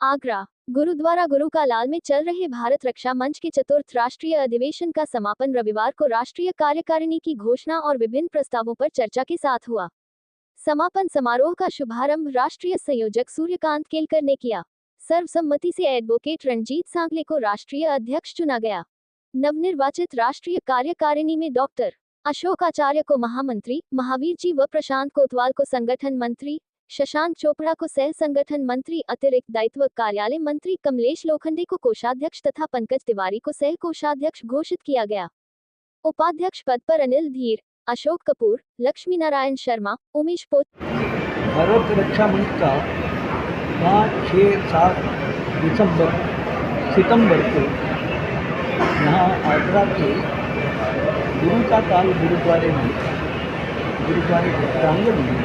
आगरा गुरुद्वारा गुरु का लाल में चल रहे भारत रक्षा मंच के चतुर्थ राष्ट्रीय अधिवेशन का समापन रविवार को राष्ट्रीय कार्यकारिणी की घोषणा और विभिन्न प्रस्तावों पर चर्चा के साथ हुआ। समापन समारोह का शुभारंभ राष्ट्रीय संयोजक सूर्यकांत केलकर ने किया। सर्वसम्मति से एडवोकेट रणजीत सांगले को राष्ट्रीय अध्यक्ष चुना गया। नवनिर्वाचित राष्ट्रीय कार्यकारिणी में डॉक्टर अशोक आचार्य को महामंत्री, महावीर जी व प्रशांत कोतवाल को संगठन मंत्री, शशांक चोपड़ा को सह संगठन मंत्री, अतिरिक्त दायित्व कार्यालय मंत्री, कमलेश लोखंडे को कोषाध्यक्ष तथा पंकज तिवारी को सह कोषाध्यक्ष घोषित किया गया। उपाध्यक्ष पद पर अनिल धीर, अशोक कपूर, लक्ष्मी नारायण शर्मा, उमेश पोत। भारत रक्षा मंच का 5, 6, 7 सितंबर को यहाँ आगरा के गुरु का ताल गुरुद्वारे के प्रांगण में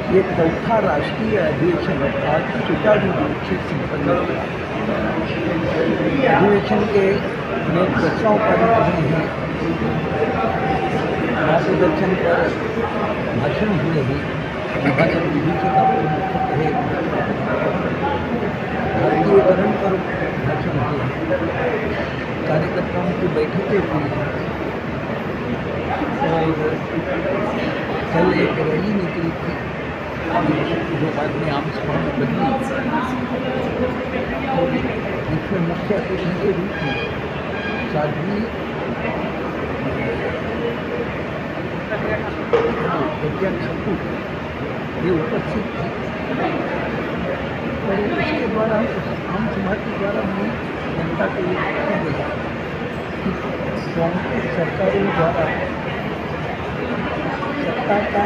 ये चौथा राष्ट्रीय अधिवेशन आज सुचारू रूप से संपन्न हुआ। अधिवेशन के अनेक प्रस्ताव पारित हुए हैं, मार्गदर्शन पर भाषण हुए हैं, विभाजन विभूति का प्रमुख है, भारतीयकरण पर भाषण हुए हैं, कार्यकर्ताओं की बैठकें हुई और कल एक रैली निकली थी जो बाद में आम सभा में बदली और इसमें मुख्य अतिथि के रूप में साध्वी प्रज्ञा ठाकुर ये उपस्थित थी और इसके द्वारा आम सभा के द्वारा हमें जनता को ये बताया गया कि कांग्रेस सरकारों द्वारा सत्ता का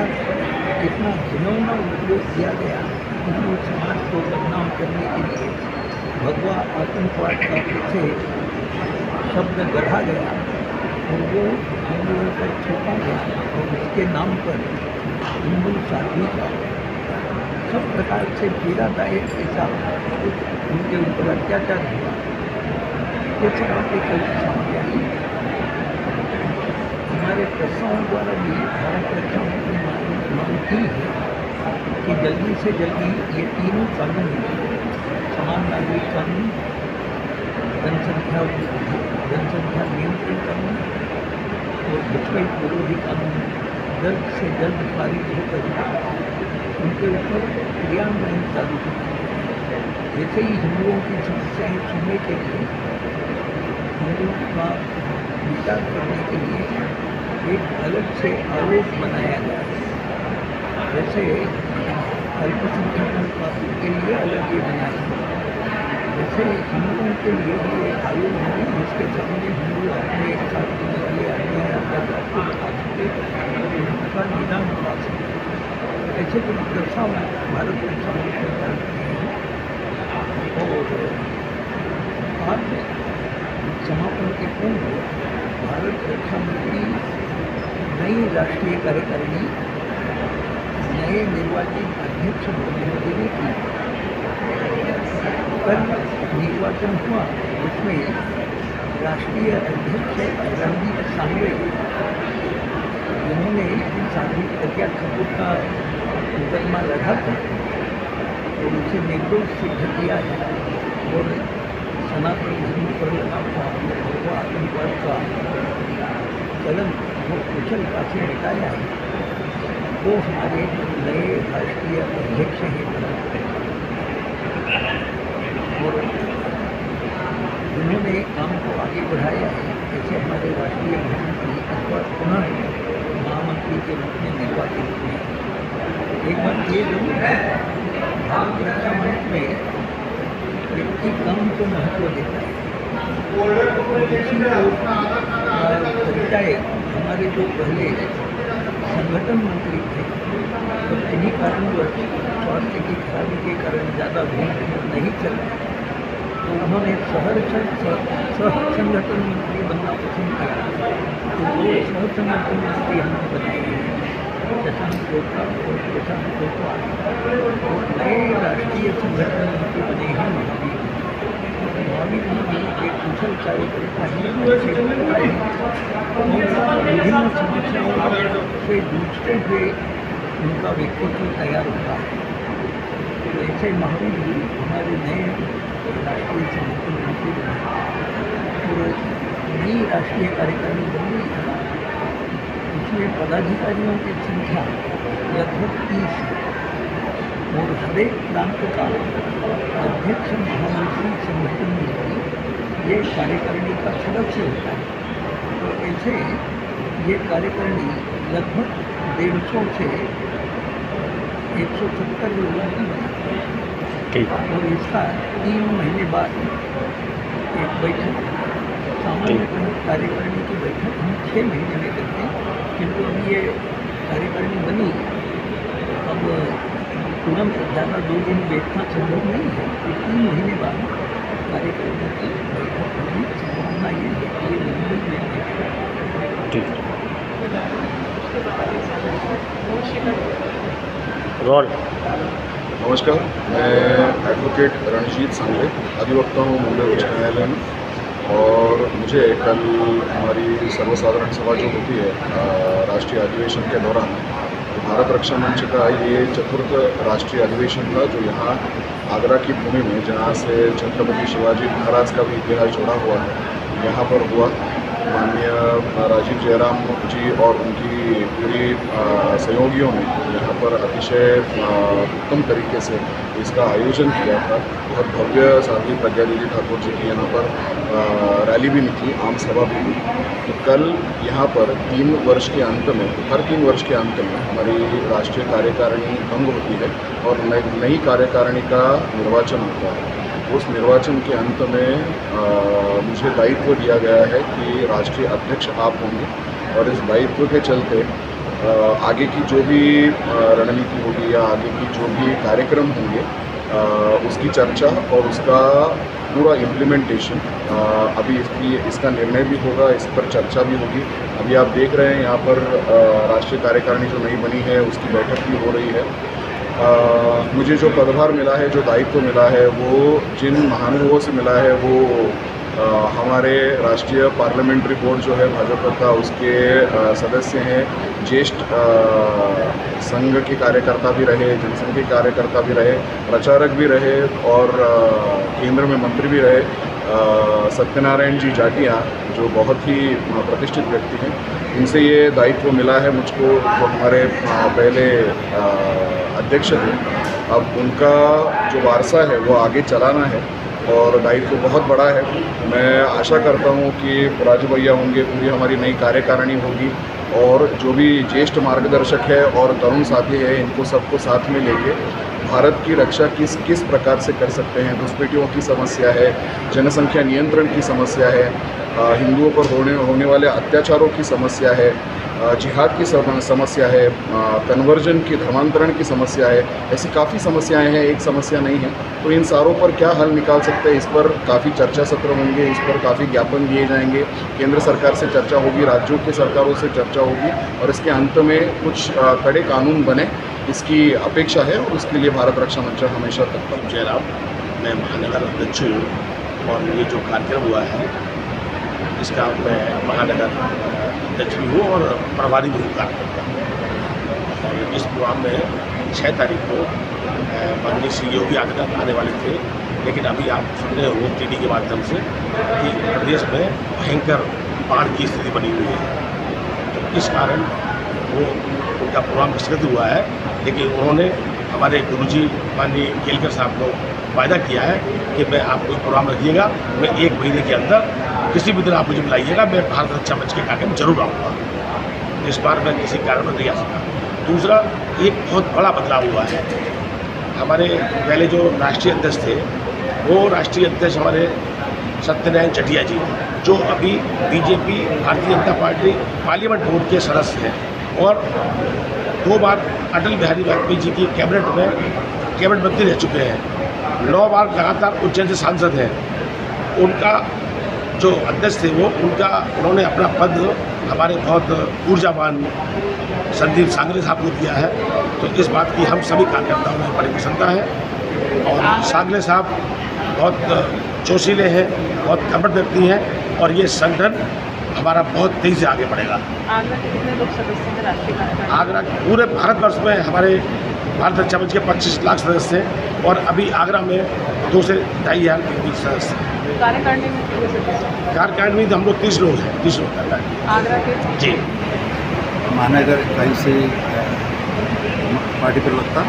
कितना घिनौना उपयोग किया गया, हिंदू समाज को बदनाम करने के लिए भगवा आतंकवाद का पीछे शब्द गढ़ा गया और वो हिंदुओं पर थोपा गया और उसके नाम पर हिंदू साधवी का सब प्रकार से पीड़ादायक ऐसा उनके ऊपर अत्याचार हुआ। ये सब बातें कल सामने आई। हमारे प्रस्तावों द्वारा भी भारत रक्षा मंत्री मांग की है कि जल्दी से जल्दी ये तीनों कानून, समान नागरिक कानून, जनसंख्या नियंत्रण कानून और घुसपैठ विरोधी कानून जल्द से जल्द पारित होकर उनके ऊपर क्रियान्वयन चालू होना। जैसे ही हिंदुओं की समस्याएं सुनने के लिए, हिंदुओं का विचार करने के लिए एक अलग से आयोग बनाया गया। जैसे अल्पसंख्यकों के लिए अलग ये बनाया, वैसे हिंदुओं के लिए भी एक आयोग है जिसके सामने हिंदू अपने एक साथ होने वाले अन्याय अत्याचार को उठा सके और उनका निदान उठा सके। ऐसे कुछ प्रस्ताव भारत रक्षा मंच में करते हैं और आज समापन के पूर्व भारत रक्षा मंत्री नई राष्ट्रीय कार्यकारिणी, नए निर्वाचित अध्यक्ष बनने की कल निर्वाचन हुआ। उसमें राष्ट्रीय अध्यक्ष रणजीत सांगले, जिन्होंने साध्वी प्रज्ञा ठाकुर का मुकदमा लड़ा था और उसे निर्दोष सिद्ध किया है और सनातन धर्म पर लगा हुआ आतंकवाद का कलंक वो कुशलता से मिटाया है, वो हमारे नए राष्ट्रीय अध्यक्ष हैं और उन्होंने काम को आगे बढ़ाया है। जैसे हमारे राष्ट्रीय महामंत्री अथवा पुनः महामंत्री के रूप में निर्वाचित हुए। एक बात ये जरूर है, भारत रक्षा मंच में व्यक्ति काम को महत्व देता है। इसी को परिचय हमारे जो पहले संगठन मंत्री थे तो इन्हीं कारणवश स्वास्थ्य की खराबी के कारण ज़्यादा भूल नहीं चल रही, तो उन्होंने सह संगठन मंत्री बनना पसंद किया। तो वो सह संगठन मंत्री हमने बनाए हैं शशांक चोपड़ा और प्रशांत कोतवाल, और नए राष्ट्रीय संगठन मंत्री बने हैं महावीर जी एक कुशल कार्यकर्ता है, विभिन्न समस्याओं से जूझते हुए उनका व्यक्तित्व तैयार होता है। तो ऐसे माहौल भी हमारे नए राष्ट्रीय संगठन मंत्री और नई राष्ट्रीय कार्यकारिणी बन गई है। उसमें पदाधिकारियों की संख्या लगभग 30 है और हर एक प्रांत का अध्यक्ष महामंत्री संगठन मंत्री ये कार्यकारिणी का सदस्य होता है। तो ऐसे ये कार्यकारिणी लगभग 150 से 170 लोगों की बनी और इसका 3 महीने बाद एक बैठक, सामान्यतः कार्यकारिणी की बैठक हम 6 महीने में करते हैं, किंतु अभी ये कार्यकारिणी बनी, अब तुरंत ज़्यादा 2 दिन बैठना संभव नहीं है, तो 3 महीने बाद कार्यकारिणी की बैठक होगी। संभावना ये है कि ये मुंबई में बैठेगा। नमस्कार, मैं एडवोकेट रणजीत सांगले, अधिवक्ता हूँ मुंबई उच्च न्यायालय में। और मुझे कल हमारी सर्वसाधारण सभा जो होती है राष्ट्रीय अधिवेशन के दौरान, भारत रक्षा मंच का ये 4th राष्ट्रीय अधिवेशन था, जो यहाँ आगरा की भूमि में, जहाँ से छत्रपति शिवाजी महाराज का भी इतिहास जुड़ा हुआ है, यहाँ पर हुआ। माननीय राजीव जयराम जी और उनकी पूरी सहयोगियों ने यहाँ पर अतिशय उत्तम तरीके से इसका आयोजन किया था। बहुत भव्य साध्वी प्रज्ञा देवी ठाकुर जी की यहाँ पर रैली भी निकली, आम सभा भी हुई। तो कल यहाँ पर 3 वर्ष के अंत में, हर 3 वर्ष के अंत में हमारी राष्ट्रीय कार्यकारिणी भंग होती है और नई कार्यकारिणी का निर्वाचन होता है। उस निर्वाचन के अंत में मुझे दायित्व दिया गया है कि राष्ट्रीय अध्यक्ष आप होंगे और इस दायित्व के चलते आगे की जो भी रणनीति होगी या आगे की जो भी कार्यक्रम होंगे उसकी चर्चा और उसका पूरा इम्प्लीमेंटेशन, अभी इसका निर्णय भी होगा, इस पर चर्चा भी होगी। अभी आप देख रहे हैं यहाँ पर राष्ट्रीय कार्यकारिणी जो नई बनी है उसकी बैठक भी हो रही है। मुझे जो पदभार मिला है, जो दायित्व मिला है, वो जिन महानुभावों से मिला है, वो हमारे राष्ट्रीय पार्लियामेंट्री बोर्ड जो है भाजपा का, उसके सदस्य हैं, ज्येष्ठ संघ के कार्यकर्ता भी रहे, जनसंघ के कार्यकर्ता भी रहे, प्रचारक भी रहे और केंद्र में मंत्री भी रहे। सत्यनारायण जी जाटिया, जो बहुत ही प्रतिष्ठित व्यक्ति हैं, इनसे ये दायित्व मिला है मुझको, जो हमारे पहले अध्यक्ष थे। अब उनका जो वारसा है वो आगे चलाना है और दायित्व बहुत बड़ा है। मैं आशा करता हूँ कि राजू भैया होंगे, पूरी हमारी नई कार्यकारिणी होगी और जो भी ज्येष्ठ मार्गदर्शक है और तरुण साथी है, इनको सबको साथ में लेके भारत की रक्षा किस प्रकार से कर सकते हैं। घुसपैठियों की समस्या है, जनसंख्या नियंत्रण की समस्या है, हिंदुओं पर होने वाले अत्याचारों की समस्या है, जिहाद की समस्या है, कन्वर्जन की, धर्मांतरण की समस्या है। ऐसी काफ़ी समस्याएं हैं, एक समस्या नहीं है। तो इन सारों पर क्या हल निकाल सकते हैं, इस पर काफ़ी चर्चा सत्र होंगे, इस पर काफ़ी ज्ञापन दिए जाएंगे। केंद्र सरकार से चर्चा होगी, राज्यों की सरकारों से चर्चा होगी और इसके अंत में कुछ कड़े कानून बने, इसकी अपेक्षा है और उसके लिए भारत रक्षा मंच हमेशा तत्पर है। जयराम, मैं महानगर अध्यक्ष हूँ और ये जो कार्यक्रम हुआ है इसका मैं महानगर अध्यक्ष भी हूँ और प्रभारी भी हूँ कार्यक्रम। और इस प्रोग्राम में 6 तारीख को माननीय श्री योगी आदित्यनाथ आने वाले थे, लेकिन अभी आप सुन रहे हो टीवी के माध्यम से कि प्रदेश में भयंकर बाढ़ की स्थिति बनी हुई है। तो इस कारण वो उनका प्रोग्राम स्थगित हुआ है, लेकिन उन्होंने हमारे गुरुजी माननीय केलकर साहब को वायदा किया है कि मैं आपको प्रोग्राम रखिएगा, मैं 1 महीने के अंदर किसी भी दिन आप मुझे बुलाइएगा, मैं भारत रक्षा मंच के कार्यक्रम जरूर आऊँगा। इस बार मैं किसी कारण में नहीं आ सका। दूसरा, एक बहुत बड़ा बदलाव हुआ है। हमारे पहले जो राष्ट्रीय अध्यक्ष थे, वो राष्ट्रीय अध्यक्ष हमारे सत्यनारायण जाटिया जी, जो अभी BJP Bharatiya Janata party parliament board के सदस्य हैं और 2 बार अटल बिहारी वाजपेयी जी की कैबिनेट मंत्री रह चुके हैं, 9 बार लगातार उज्जैन से सांसद हैं। उनका जो अध्यक्ष थे उन्होंने अपना पद हमारे बहुत ऊर्जावान संदीप सांगले साहब को दिया है। तो इस बात की हम सभी कार्यकर्ताओं में बड़ी प्रसन्नता है और सांगले साहब बहुत जोशीले हैं, बहुत कर्मठ व्यक्ति हैं और ये संगठन हमारा बहुत तेज़ी से आगे बढ़ेगा। आगरा के कितने लोग सदस्य हैं राष्ट्रीय कार्यकारिणी? आगरा पूरे भारतवर्ष में हमारे भारत रक्षा मंच के 25 लाख सदस्य हैं और अभी आगरा में 2 से 2,500 के बीच सदस्य। कार्यकारिणी में कितने सदस्य हैं? कार्यकारिणी में हम लोग 30 लोग हैं, 30 लोग कार्यकारिणी। आगरा के जी। महानगर इकाई से पार्टी प्रवक्ता।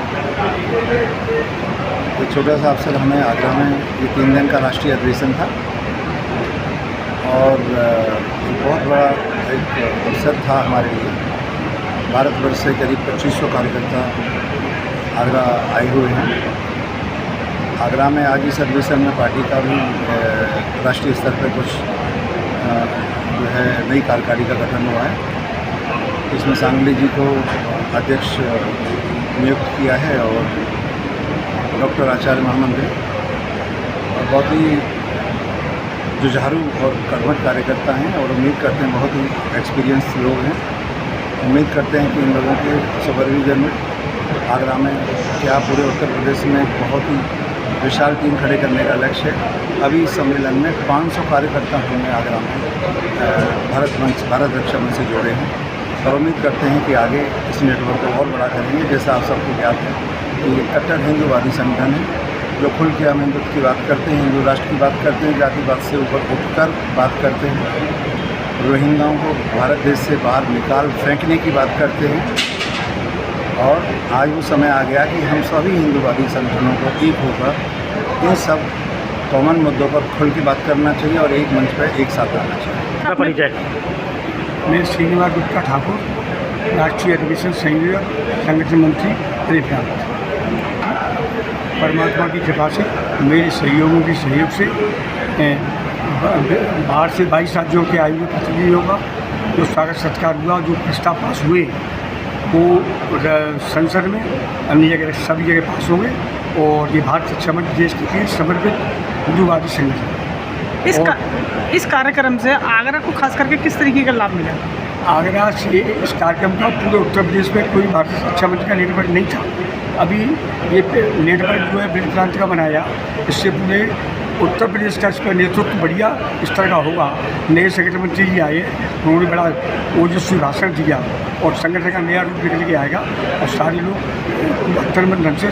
एक छोटा सा अवसर हमें आगरा में ये 3 दिन का राष्ट्रीय अधिवेशन था और एक बहुत बड़ा एक अवसर था हमारे लिए। भारतवर्ष से करीब 2500 कार्यकर्ता आगरा आए हुए हैं। आगरा में आज इस अधिवेशन में पार्टी का भी राष्ट्रीय स्तर पर कुछ जो है नई कार्यकारिणी का गठन हुआ है। इसमें सांगली जी को अध्यक्ष नियुक्त किया है और डॉक्टर आचार्य महामंत्री और बहुत ही जुझारू और कर्मठ कार्यकर्ता हैं और उम्मीद करते हैं बहुत ही एक्सपीरियंस लोग हैं। उम्मीद करते हैं कि इन लोगों के सुपरविजन में आगरा में क्या पूरे उत्तर प्रदेश में बहुत ही विशाल टीम खड़े करने का लक्ष्य है। अभी इस सम्मेलन में 500 कार्यकर्ता हमने आगरा में भारत रक्षा मंच से जोड़े हैं और उम्मीद करते हैं कि आगे इस नेटवर्क को और बड़ा करेंगे। जैसा आप सबको ज्ञात है कि ये कट्टर हिंदूवादी संगठन है जो खुल के हम हिंदुत्व की बात करते हैं, हिंदू राष्ट्र की बात करते हैं, जातिवाद से ऊपर उठकर बात करते हैं, रोहिंग्याओं को भारत देश से बाहर निकाल फेंकने की बात करते हैं। और आज वो समय आ गया कि हम सभी हिंदूवादी संगठनों को एक होकर इन सब कॉमन मुद्दों पर खुल के बात करना चाहिए और एक मंच पर एक साथ आना चाहिए। परिचय। मैं श्रीनिवास गुप्ता ठाकुर, राष्ट्रीय अधिवेशन संगठन मंत्री परिप्रांत। परमात्मा की कृपा से मेरे सहयोगियों के सहयोग से बाहर से 22 राज्यों के आए हुए प्रतिनिधियों का जो स्वागत सत्कार हुआ, जो प्रस्ताव पास हुए वो संसद में अन्य जगह सभी जगह पास होंगे और ये भारत रक्षा मंच देश के लिए समर्पित हिंदूवादी संगठन। इस कार्यक्रम से आगरा को खास करके किस तरीके का लाभ मिला? आगरा से इस कार्यक्रम का पूरे उत्तर प्रदेश में कोई भारत रक्षा मंच का नेटवर्क नहीं था। अभी ये नेटवर्क जो है ब्रिज प्रांत का बनाया, इससे पूरे उत्तर प्रदेश का इस पर नेतृत्व बढ़िया इस तरह का होगा। नए संगठन मंत्री जी आए, उन्होंने बड़ा ओजस्वी भाषण दिया और संगठन का नया रूप निकल के आएगा और सारे लोग अंतर्मन ढंग से